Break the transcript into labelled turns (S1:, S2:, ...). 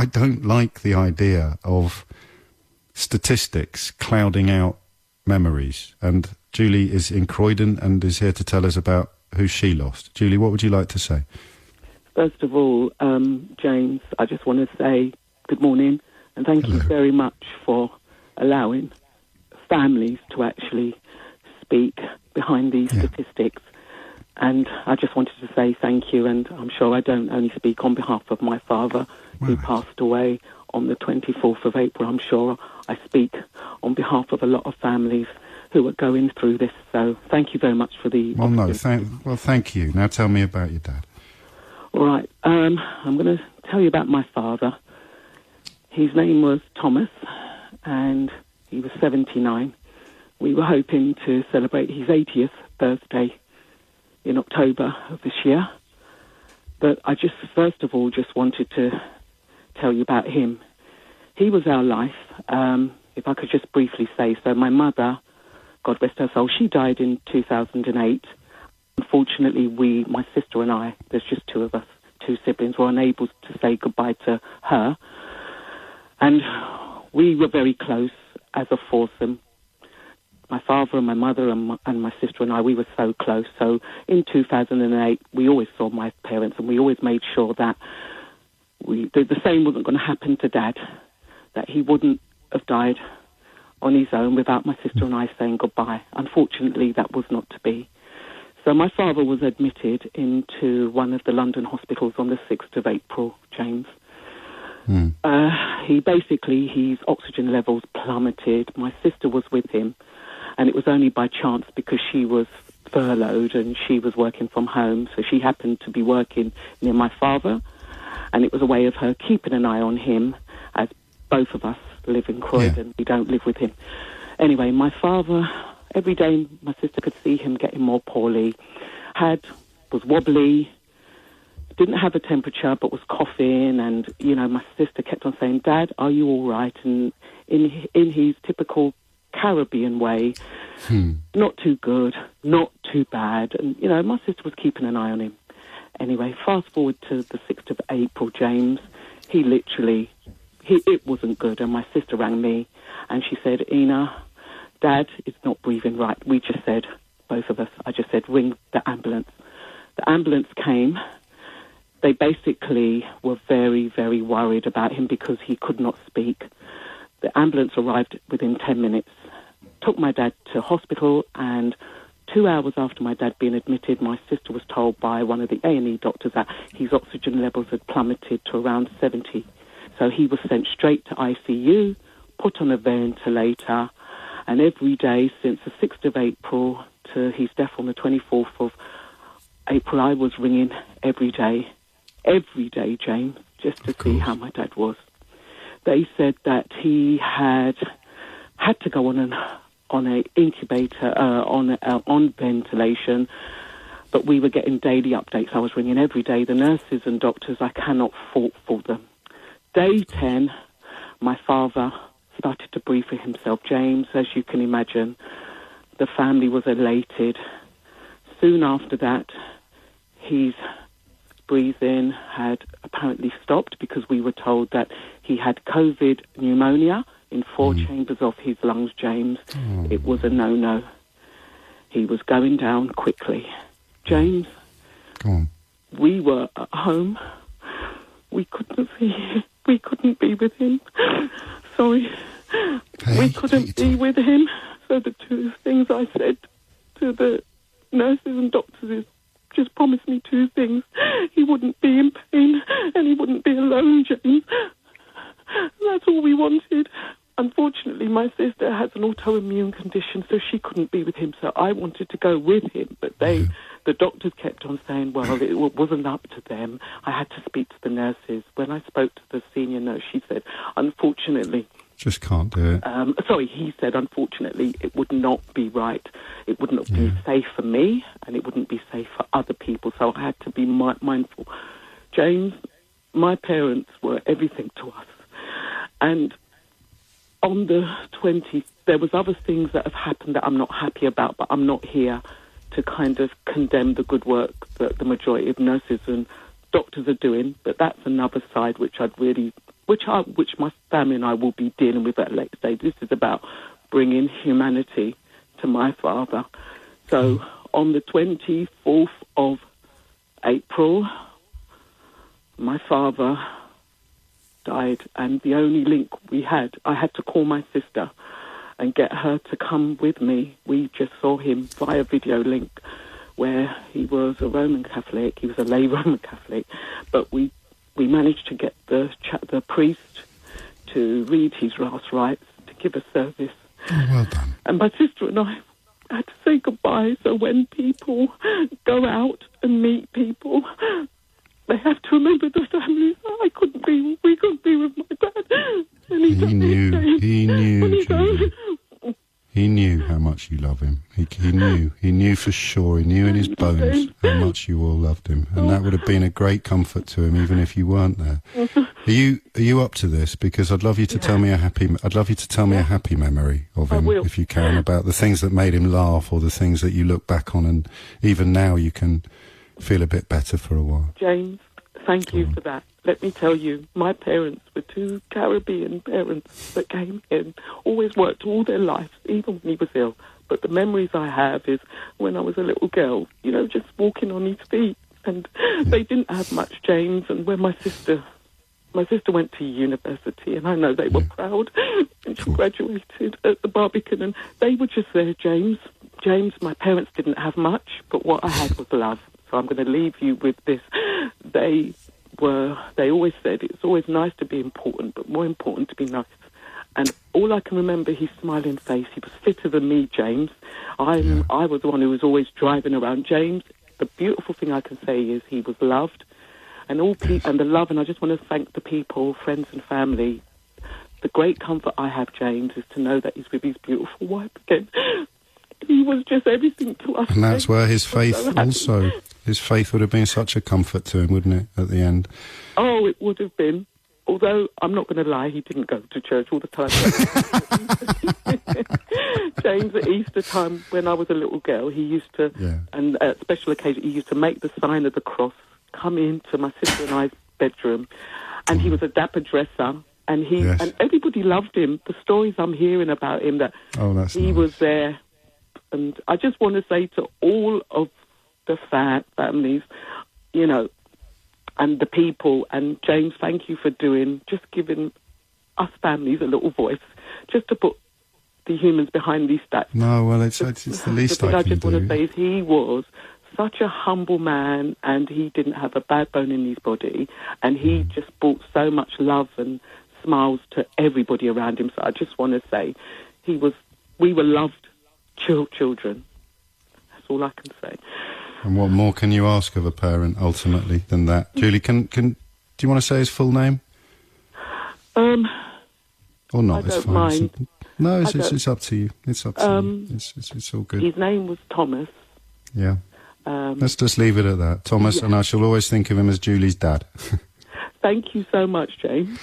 S1: I don't like the idea of statistics clouding out memories. And Julie is in Croydon and is here to tell us about who she lost. Julie, what would you like to say?
S2: First of all, James, I just want to say good morning and thank you very much for allowing families to actually speak behind these statistics. And I just wanted to say thank you, and I'm sure I don't only speak on behalf of my father, who passed away on the 24th of April. I'm sure I speak on behalf of a lot of families who are going through this. So thank you very much for the...
S1: Thank you. Now tell me about your dad.
S2: All right. I'm going to tell you about my father. His name was Thomas, and he was 79. We were hoping to celebrate his 80th birthday in October of this year. But I just, first of all, just wanted to tell you about him. He was our life. If I could just briefly say so, my mother, God rest her soul, she died in 2008. Unfortunately, my sister and I, there's just two of us, two siblings, were unable to say goodbye to her. And we were very close as a foursome. My father and my mother and my sister and I, we were so close. So in 2008, we always saw my parents, and we always made sure that the same wasn't going to happen to Dad, that he wouldn't have died on his own without my sister and I saying goodbye. Unfortunately, that was not to be. So my father was admitted into one of the London hospitals on the 6th of April, James. His oxygen levels plummeted. My sister was with him, and it was only by chance because she was furloughed and she was working from home. So she happened to be working near my father, and it was a way of her keeping an eye on him, as both of us live in Croydon. Yeah. We don't live with him. Anyway, my father, every day my sister could see him getting more poorly, was wobbly, didn't have a temperature but was coughing, and, my sister kept on saying, Dad, are you all right? And in his typical Caribbean way, not too good, not too bad. And, my sister was keeping an eye on him. Anyway, fast forward to the 6th of April, James, it wasn't good. And my sister rang me and she said, Ina, Dad is not breathing right. We just said, both of us, I just said, ring the ambulance. The ambulance came. They basically were very, very worried about him because he could not speak. The ambulance arrived within 10 minutes, took my dad to hospital, and 2 hours after my dad being admitted, my sister was told by one of the A&E doctors that his oxygen levels had plummeted to around 70. So he was sent straight to ICU, put on a ventilator, and every day since the 6th of April to his death on the 24th of April, I was ringing every day, James, just to see how my dad was. They said that he had to go on an incubator, on ventilation, but we were getting daily updates. I was ringing every day. The nurses and doctors, I cannot fault for them. Day 10, my father started to breathe for himself. James, as you can imagine, the family was elated. Soon after that, his breathing had apparently stopped because we were told that he had COVID pneumonia in 4 chambers of his lungs, James. It was a no-no. He was going down quickly. James, we were at home. We couldn't be with him. Sorry. We couldn't be with him. So the two things I said to the nurses and doctors is, just promise me 2 things. He wouldn't be in pain and he wouldn't be alone, James. That's all we wanted. Unfortunately, my sister has an autoimmune condition, so she couldn't be with him. So I wanted to go with him, but the doctors kept on saying, well, it wasn't up to them. I had to speak to the nurses. When I spoke to the senior nurse, she said, unfortunately...
S1: Just can't do it.
S2: He said, unfortunately, it would not be right. It wouldn't be safe for me, and it wouldn't be safe for other people, so I had to be mindful. James, my parents were everything to us. And on the 20th, there was other things that have happened that I'm not happy about, but I'm not here to kind of condemn the good work that the majority of nurses and doctors are doing. But that's another side which I'd really which my family and I will be dealing with at a later stage. This is about bringing humanity to my father. So on the 24th of April, my father died, and the only link we had, I had to call my sister and get her to come with me. We just saw him via video link, where he was a Roman Catholic, he was a lay Roman Catholic, but we managed to get the priest to read his last rites, to give a service.
S1: Oh, well done.
S2: And my sister and I had to say goodbye, so when people go out and meet people, they have to remember the family. We couldn't be with my dad. And he
S1: knew, Julie. He knew how much you love him. He knew for sure. He knew in his bones how much you all loved him, and that would have been a great comfort to him, even if you weren't there. Are you up to this? Because I'd love you to tell me a happy. I'd love you to tell me a happy memory of him, if you can, about the things that made him laugh, or the things that you look back on, and even now you can feel a bit better for a while.
S2: James, thank you for that. Let me tell you, my parents were two Caribbean parents that came in, always worked all their lives, even when he was ill. But the memories I have is when I was a little girl, just walking on his feet. And they didn't have much, James. And when my sister went to university, and I know they were proud, and she graduated at the Barbican, and they were just there, James. James, my parents didn't have much, but what I had was love. So I'm going to leave you with this. They always said it's always nice to be important, but more important to be nice. And all I can remember, his smiling face. He was fitter than me, James. I was the one who was always driving around. James, the beautiful thing I can say is he was loved, and and the love. And I just want to thank the people, friends and family. The great comfort I have, James, is to know that he's with his beautiful wife again. He was just everything to us.
S1: And that's where his faith also. His faith would have been such a comfort to him, wouldn't it, at the end?
S2: Oh, it would have been. Although, I'm not going to lie, he didn't go to church all the time. James, at Easter time, when I was a little girl, he used to, and at special occasion, he used to make the sign of the cross, come into my sister and I's bedroom, and he was a dapper dresser, and and everybody loved him. The stories I'm hearing about him, that he was there. And I just want to say to all of the families, and the people, and James, thank you for just giving us families a little voice, just to put the humans behind these stats.
S1: No, well, it's the least I can do.
S2: I just want to say is he was such a humble man, and he didn't have a bad bone in his body, and he just brought so much love and smiles to everybody around him. So I just want to say we were loved children. That's all I can say.
S1: And what more can you ask of a parent, ultimately, than that? Julie, do you want to say his full name? Or not?
S2: I don't mind.
S1: No, it's up to you. It's up to you. It's all good.
S2: His name was Thomas.
S1: Yeah. Let's just leave it at that. Thomas, and I shall always think of him as Julie's dad.
S2: Thank you so much, James.